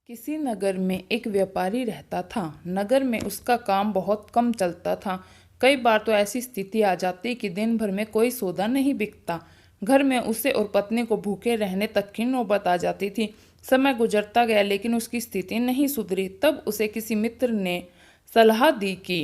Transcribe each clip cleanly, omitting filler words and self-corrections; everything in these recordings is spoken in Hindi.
किसी नगर में एक व्यापारी रहता था। नगर में उसका काम बहुत कम चलता था। कई बार तो ऐसी स्थिति आ जाती कि दिन भर में कोई सौदा नहीं बिकता। घर में उसे और पत्नी को भूखे रहने तक की नौबत आ जाती थी। समय गुजरता गया लेकिन उसकी स्थिति नहीं सुधरी। तब उसे किसी मित्र ने सलाह दी कि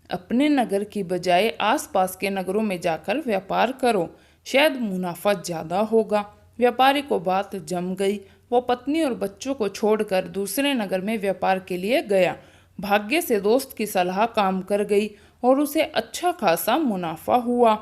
अपने नगर की बजाय आसपास के नगरों में जाकर व्यापार करो, शायद मुनाफा ज़्यादा होगा। व्यापारी को बात जम गई। वो पत्नी और बच्चों को छोड़कर दूसरे नगर में व्यापार के लिए गया। भाग्य से दोस्त की सलाह काम कर गई और उसे अच्छा खासा मुनाफा हुआ।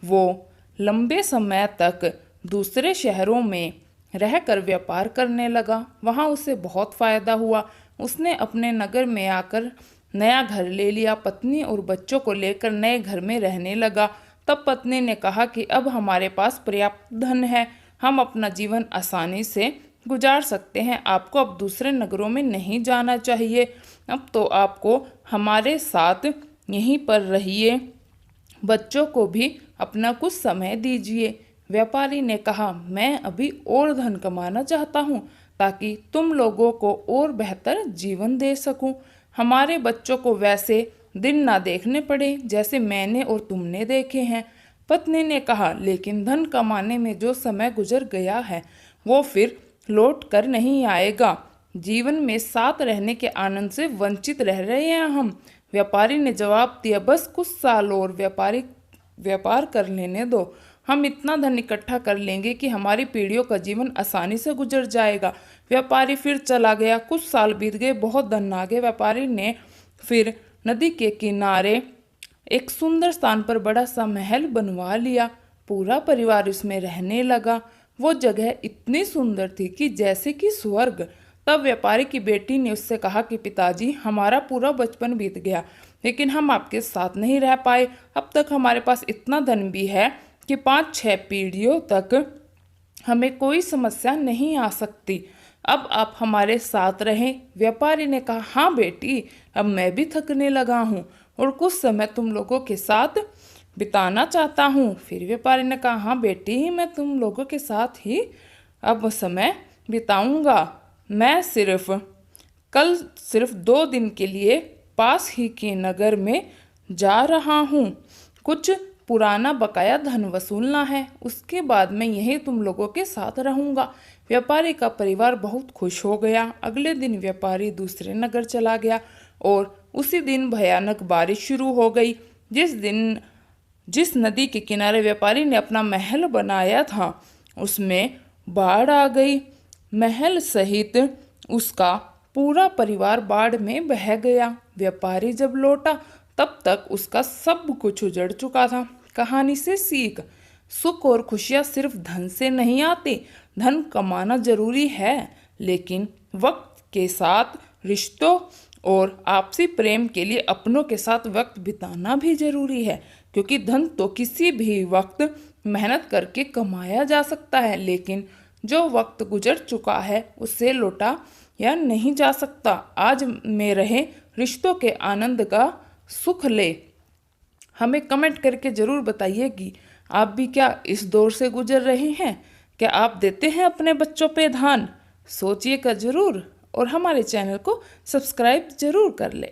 वो लंबे समय तक दूसरे शहरों में रहकर व्यापार करने लगा। वहाँ उसे बहुत फायदा हुआ। उसने अपने नगर में आकर नया घर ले लिया। पत्नी और बच्चों को लेकर नए घर में रहने लगा। तब पत्नी ने कहा कि अब हमारे पास पर्याप्त धन है, हम अपना जीवन आसानी से गुजार सकते हैं। आपको अब दूसरे नगरों में नहीं जाना चाहिए। अब तो आपको हमारे साथ यहीं पर रहिए। बच्चों को भी अपना कुछ समय दीजिए। व्यापारी ने कहा, मैं अभी और धन कमाना चाहता हूँ ताकि तुम लोगों को और बेहतर जीवन दे सकूं। हमारे बच्चों को वैसे दिन ना देखने पड़े जैसे मैंने और तुमने देखे हैं। पत्नी ने कहा, लेकिन धन कमाने में जो समय गुजर गया है वो फिर लौट कर नहीं आएगा। जीवन में साथ रहने के आनंद से वंचित रह रहे हैं हम। व्यापारी ने जवाब दिया, बस कुछ साल और व्यापार कर लेने दो। हम इतना धन इकट्ठा कर लेंगे कि हमारी पीढ़ियों का जीवन आसानी से गुजर जाएगा। व्यापारी फिर चला गया। कुछ साल बीत गए, बहुत धन आ गए। व्यापारी ने फिर नदी के किनारे एक सुंदर स्थान पर बड़ा सा महल बनवा लिया। पूरा परिवार उसमें रहने लगा। वो जगह इतनी सुंदर थी कि जैसे कि स्वर्ग। तब व्यापारी की बेटी ने उससे कहा कि पिताजी, हमारा पूरा बचपन बीत गया लेकिन हम आपके साथ नहीं रह पाए। अब तक हमारे पास इतना धन भी है कि 5-6 पीढ़ियों तक हमें कोई समस्या नहीं आ सकती। अब आप हमारे साथ रहें। व्यापारी ने कहा, हाँ बेटी, अब मैं भी थकने लगा हूँ और कुछ समय तुम लोगों के साथ बिताना चाहता हूँ। फिर व्यापारी ने कहा, हाँ बेटी, मैं तुम लोगों के साथ ही अब समय बिताऊंगा। मैं कल सिर्फ 2 दिन के लिए पास ही के नगर में जा रहा हूँ। कुछ पुराना बकाया धन वसूलना है, उसके बाद मैं यहीं तुम लोगों के साथ रहूंगा। व्यापारी का परिवार बहुत खुश हो गया। अगले दिन व्यापारी दूसरे नगर चला गया और उसी दिन भयानक बारिश शुरू हो गई। जिस नदी के किनारे व्यापारी ने अपना महल बनाया था उसमें बाढ़ आ गई। महल सहित उसका पूरा परिवार बाढ़ में बह गया। व्यापारी जब लौटा तब तक उसका सब कुछ उजड़ चुका था। कहानी से सीख, सुख और खुशियाँ सिर्फ धन से नहीं आती। धन कमाना जरूरी है लेकिन वक्त के साथ रिश्तों और आपसी प्रेम के लिए अपनों के साथ वक्त बिताना भी जरूरी है, क्योंकि धन तो किसी भी वक्त मेहनत करके कमाया जा सकता है लेकिन जो वक्त गुजर चुका है उससे लौटा या नहीं जा सकता। आज में रहे रिश्तों के आनंद का सुख ले। हमें कमेंट करके ज़रूर बताइए कि आप भी क्या इस दौर से गुजर रहे हैं। क्या आप देते हैं अपने बच्चों पे ध्यान? सोचिएगा ज़रूर और हमारे चैनल को सब्सक्राइब ज़रूर कर लें।